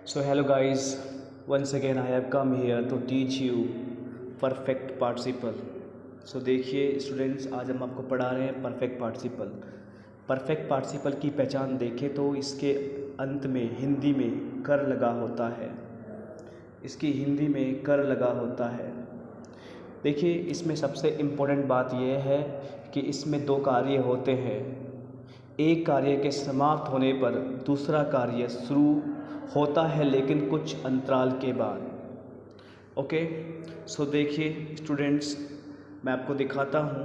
So hello guys, once again I have come here to teach you perfect participle. So देखिए students, आज हम आपको पढ़ा रहे हैं परफेक्ट पार्टिसिपल। परफेक्ट पार्टिसिपल की पहचान देखें तो इसके अंत में हिंदी में कर लगा होता है। इसकी हिंदी में कर लगा होता है। देखिए इसमें सबसे इम्पोर्टेंट बात यह है कि इसमें दो कार्य होते हैं। एक कार्य के समाप्त होने पर दूसरा कार्य शुरू होता है, लेकिन कुछ अंतराल के बाद। ओके, सो देखिए स्टूडेंट्स, मैं आपको दिखाता हूँ।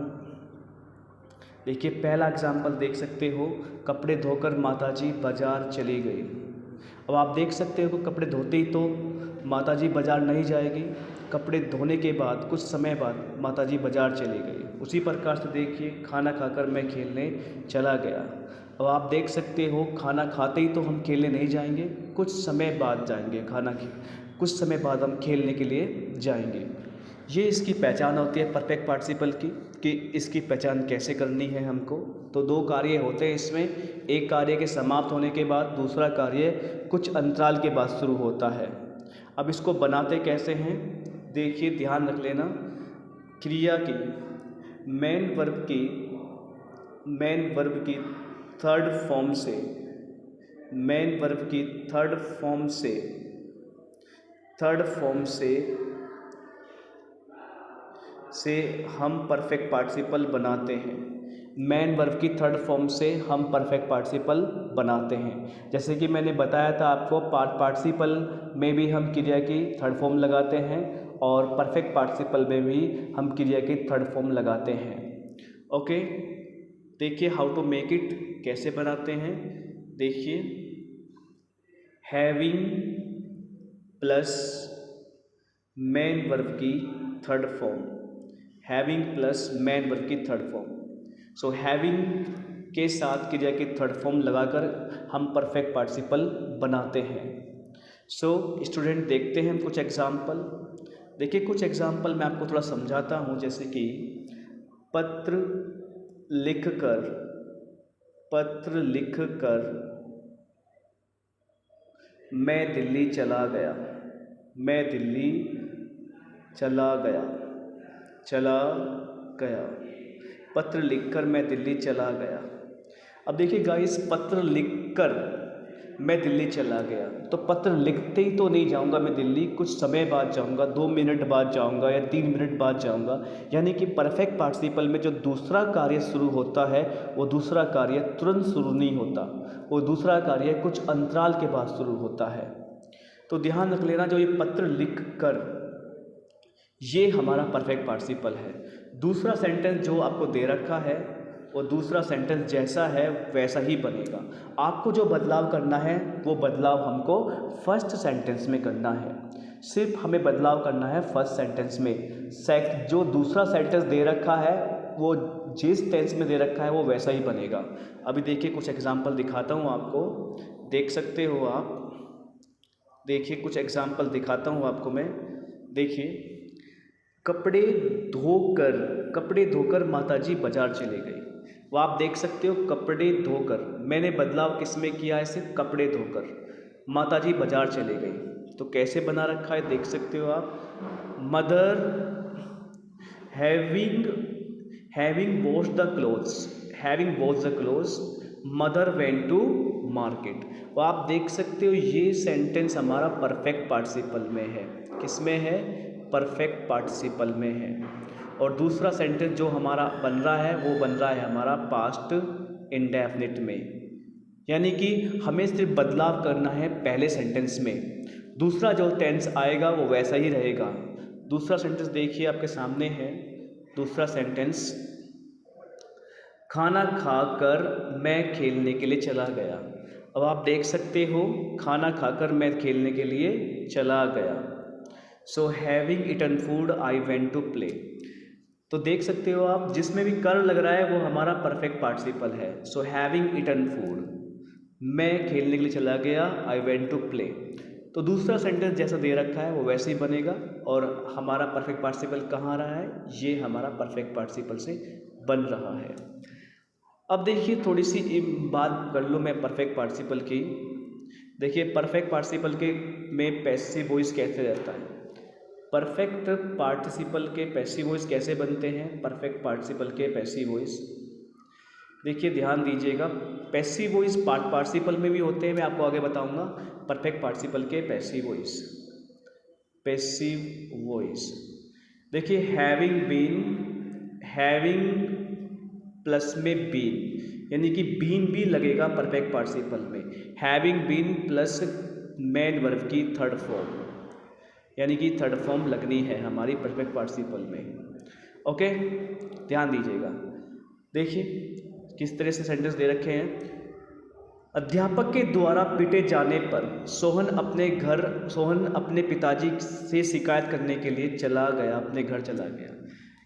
देखिए पहला एग्जाम्पल देख सकते हो, कपड़े धोकर माताजी बाज़ार चली गई। अब आप देख सकते हो कि कपड़े धोते ही तो माताजी बाज़ार नहीं जाएगी, कपड़े धोने के बाद कुछ समय बाद माताजी बाज़ार चली गई। उसी प्रकार से देखिए, खाना खाकर मैं खेलने चला गया। अब आप देख सकते हो, खाना खाते ही तो हम खेलने नहीं जाएंगे, कुछ समय बाद जाएंगे। कुछ समय बाद हम खेलने के लिए जाएंगे। ये इसकी पहचान होती है परफेक्ट पार्टिसिपल की, कि इसकी पहचान कैसे करनी है हमको। तो दो कार्य होते हैं इसमें, एक कार्य के समाप्त होने के बाद दूसरा कार्य कुछ अंतराल के बाद शुरू होता है। अब इसको बनाते कैसे हैं, देखिए ध्यान रख लेना। क्रिया की मेन वर्ब की थर्ड फॉर्म से हम परफेक्ट पार्टिसिपल बनाते हैं। मेन वर्ब की थर्ड फॉर्म से हम परफेक्ट पार्टिसिपल बनाते हैं। जैसे कि मैंने बताया था आपको, पार्टिसिपल में भी हम क्रिया की थर्ड फॉर्म लगाते हैं और परफेक्ट पार्टिसिपल में भी हम क्रिया की थर्ड फॉर्म लगाते हैं। ओके, देखिए हाउ टू मेक इट, कैसे बनाते हैं। देखिए, हैविंग प्लस मेन वर्ब की थर्ड फॉर्म, सो हैविंग के साथ क्रिया की थर्ड फॉर्म लगाकर हम परफेक्ट पार्टिसिपल बनाते हैं। सो स्टूडेंट, देखते हैं हम कुछ एग्जाम्पल। देखिए कुछ एग्जाम्पल मैं आपको थोड़ा समझाता हूँ। जैसे कि पत्र लिखकर मैं दिल्ली चला गया। पत्र लिखकर मैं दिल्ली चला गया। अब देखिए गाइस, पत्र लिखकर मैं दिल्ली चला गया, तो पत्र लिखते ही तो नहीं जाऊंगा मैं दिल्ली, कुछ समय बाद जाऊंगा, 2 मिनट बाद जाऊंगा या 3 मिनट बाद जाऊंगा। यानी कि परफेक्ट पार्टिसिपल में जो दूसरा कार्य शुरू होता है वो दूसरा कार्य तुरंत शुरू नहीं होता, वो दूसरा कार्य कुछ अंतराल के बाद शुरू होता है। तो ध्यान रख लेना, जो ये पत्र लिखकर, ये हमारा परफेक्ट पार्टिसिपल है। दूसरा सेंटेंस जो आपको दे रखा है वो दूसरा सेंटेंस जैसा है वैसा ही बनेगा। आपको जो बदलाव करना है वो बदलाव हमको फर्स्ट सेंटेंस में करना है। सिर्फ हमें बदलाव करना है फर्स्ट सेंटेंस में। जो दूसरा सेंटेंस दे रखा है वो जिस टेंस में दे रखा है वो वैसा ही बनेगा। अभी देखिए कुछ एग्जाम्पल दिखाता हूँ आपको, देख सकते हो आप। देखिए कुछ एग्जाम्पल दिखाता हूँ आपको मैं। देखिए, कपड़े धोकर माताजी बाजार चली गई। वो आप देख सकते हो, कपड़े धोकर, मैंने बदलाव किस में किया है, सिर्फ कपड़े धोकर माताजी बाजार चली गई। तो कैसे बना रखा है देख सकते हो आप। Mother having wash the clothes mother went to market. वो आप देख सकते हो, ये सेंटेंस हमारा परफेक्ट पार्टिसिपल में है। किस में है? परफेक्ट पार्टिसिपल में है। और दूसरा सेंटेंस जो हमारा बन रहा है वो बन रहा है हमारा पास्ट इंडेफिनिट में। यानी कि हमें सिर्फ बदलाव करना है पहले सेंटेंस में, दूसरा जो टेंस आएगा वो वैसा ही रहेगा। दूसरा सेंटेंस देखिए आपके सामने है। दूसरा सेंटेंस, खाना खाकर मैं खेलने के लिए चला गया। अब आप देख सकते हो, खाना खाकर मैं खेलने के लिए चला गया। So having eaten food I went to play. तो देख सकते हो आप, जिसमें भी कर लग रहा है वो हमारा परफेक्ट पार्टिसिपल है। सो हैविंग ईटन फूड, मैं खेलने के लिए चला गया, आई वेंट टू प्ले। तो दूसरा सेंटेंस जैसा दे रखा है वो वैसे ही बनेगा। और हमारा परफेक्ट पार्टिसिपल कहाँ रहा है, ये हमारा परफेक्ट पार्टिसिपल से बन रहा है। अब देखिए थोड़ी सी बात कर लूँ मैं परफेक्ट पार्टिसिपल की। देखिए परफेक्ट पार्टिसिपल के में पैसिव वॉइस कैसे रहता है, परफेक्ट पार्टिसिपल के पैसिव वॉइस कैसे बनते हैं, परफेक्ट पार्टिसिपल के पैसिव वॉइस देखिए ध्यान दीजिएगा। पैसिव वॉइस पार्टिसिपल में भी होते हैं, मैं आपको आगे बताऊंगा। परफेक्ट पार्टिसिपल के पैसिव वॉइस, पैसिव वॉइस देखिए हैविंग बीन, हैविंग प्लस में बीन, यानी कि बीन भी लगेगा परफेक्ट पार्टिसिपल में। Having been plus main verb की थर्ड फॉर्म, यानी कि थर्ड फॉर्म लगनी है हमारी परफेक्ट पार्टिसिपल में। ओके, ध्यान दीजिएगा। देखिए किस तरह से सेंटेंस दे रखे हैं। अध्यापक के द्वारा पीटे जाने पर सोहन अपने पिताजी से शिकायत करने के लिए चला गया, अपने घर चला गया।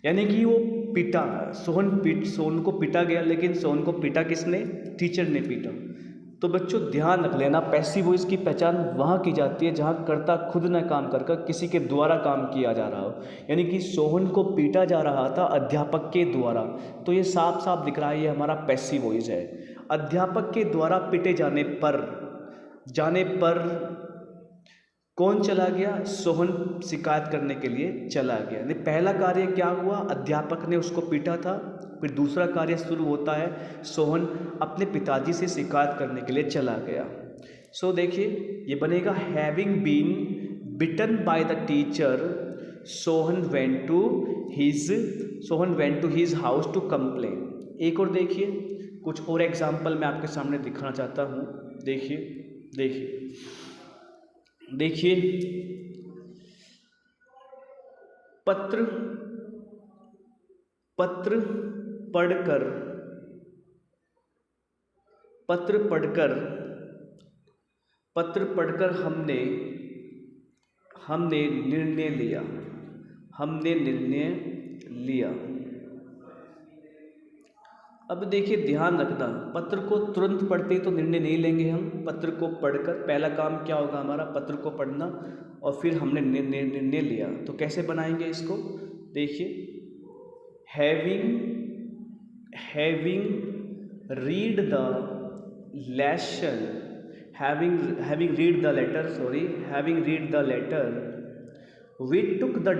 यानी कि वो पिटा, सोहन को पीटा गया, लेकिन सोहन को पीटा किसने, टीचर ने पीटा। तो बच्चों ध्यान रख लेना, पैसिव वॉइस की पहचान वहाँ की जाती है जहाँ कर्ता खुद न काम कर किसी के द्वारा काम किया जा रहा हो। यानी कि सोहन को पीटा जा रहा था अध्यापक के द्वारा, तो ये साफ साफ दिख रहा है ये हमारा पैसिव वॉइस है। अध्यापक के द्वारा पीटे जाने पर कौन चला गया, सोहन शिकायत करने के लिए चला गया। यानी पहला कार्य क्या हुआ, अध्यापक ने उसको पीटा था, फिर दूसरा कार्य शुरू होता है सोहन अपने पिताजी से शिकायत करने के लिए चला गया। सो देखिए ये बनेगा having been beaten by the teacher Sohan went to his house to complain. एक और देखिए, कुछ और एग्जाम्पल मैं आपके सामने दिखाना चाहता हूँ। देखिए पत्र पढ़कर हमने निर्णय लिया। अब देखिए ध्यान रखना, पत्र को तुरंत पढ़ते ही तो निर्णय नहीं लेंगे हम। पत्र को पढ़कर पहला काम क्या होगा हमारा, पत्र को पढ़ना, और फिर हमने निर्णय लिया। तो कैसे बनाएंगे इसको, देखिए having read the letter we took the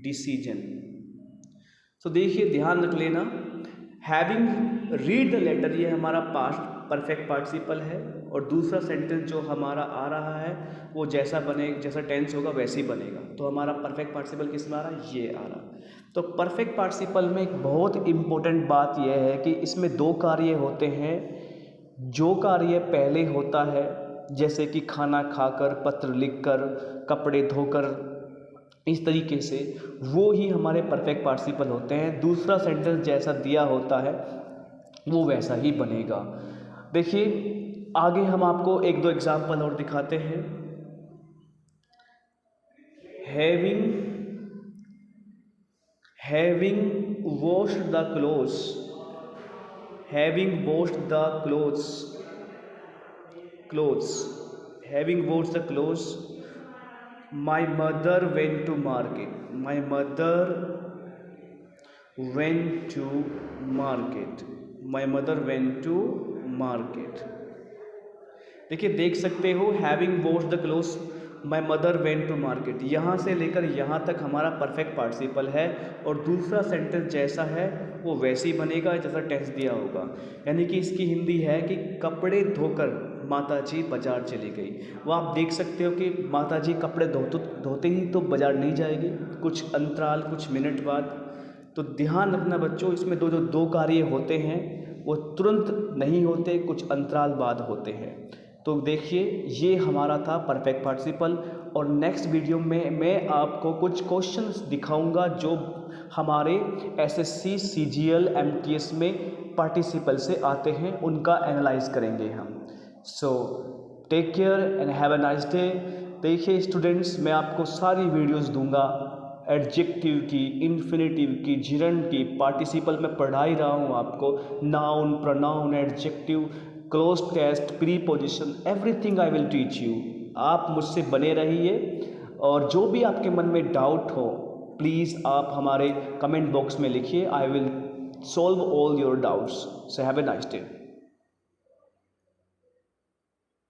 decision। तो देखिए ध्यान रख लेना, हैविंग रीड द लेटर ये हमारा पास्ट परफेक्ट पार्टिसिपल है, और दूसरा सेंटेंस जो हमारा आ रहा है वो जैसा टेंस होगा वैसे ही बनेगा। तो हमारा परफेक्ट पार्टिसिपल किस में आ रहा है, ये आ रहा। तो परफेक्ट पार्टिसिपल में एक बहुत इम्पोर्टेंट बात यह है कि इसमें दो कार्य होते हैं। जो कार्य पहले होता है जैसे कि खाना खाकर, पत्र लिखकर, कपड़े धोकर, इस तरीके से, वो ही हमारे परफेक्ट पार्टिसिपल होते हैं। दूसरा सेंटेंस जैसा दिया होता है वो वैसा ही बनेगा। देखिए आगे हम आपको एक दो एग्जाम्पल और दिखाते हैं। Having washed the clothes, my mother went to market। देखिए देख सकते हो, having washed the clothes my mother went to market, यहाँ से लेकर यहाँ तक हमारा परफेक्ट पार्टिसिपल है, और दूसरा सेंटेंस जैसा है वो वैसे ही बनेगा जैसा टेंस दिया होगा। यानी कि इसकी हिंदी है कि कपड़े धोकर माताजी बाजार चली गई। वो आप देख सकते हो कि माताजी कपड़े धोते ही तो बाजार नहीं जाएगी, कुछ अंतराल, कुछ मिनट बाद। तो ध्यान रखना बच्चों, इसमें दो कार्य होते हैं वो तुरंत नहीं होते, कुछ अंतराल बाद होते हैं। तो देखिए ये हमारा था परफेक्ट पार्टिसिपल, और नेक्स्ट वीडियो में मैं आपको कुछ क्वेश्चंस दिखाऊंगा जो हमारे एसएससी, सीजीएल, एमटीएस में पार्टिसिपल से आते हैं, उनका एनालाइज करेंगे हम। So take care and have a nice day. देखिए स्टूडेंट्स, मैं आपको सारी वीडियोस दूंगा, एडजेक्टिव की, इन्फिनेटिव की, जिरंड की, पार्टिसिपल में पढ़ा ही रहा हूँ आपको, noun, pronoun, adjective, cloze test, preposition, everything I will teach you. आप मुझसे बने रहिए, और जो भी आपके मन में डाउट हो प्लीज़ आप हमारे कमेंट बॉक्स में लिखिए, I will solve all your doubts. So have a nice day.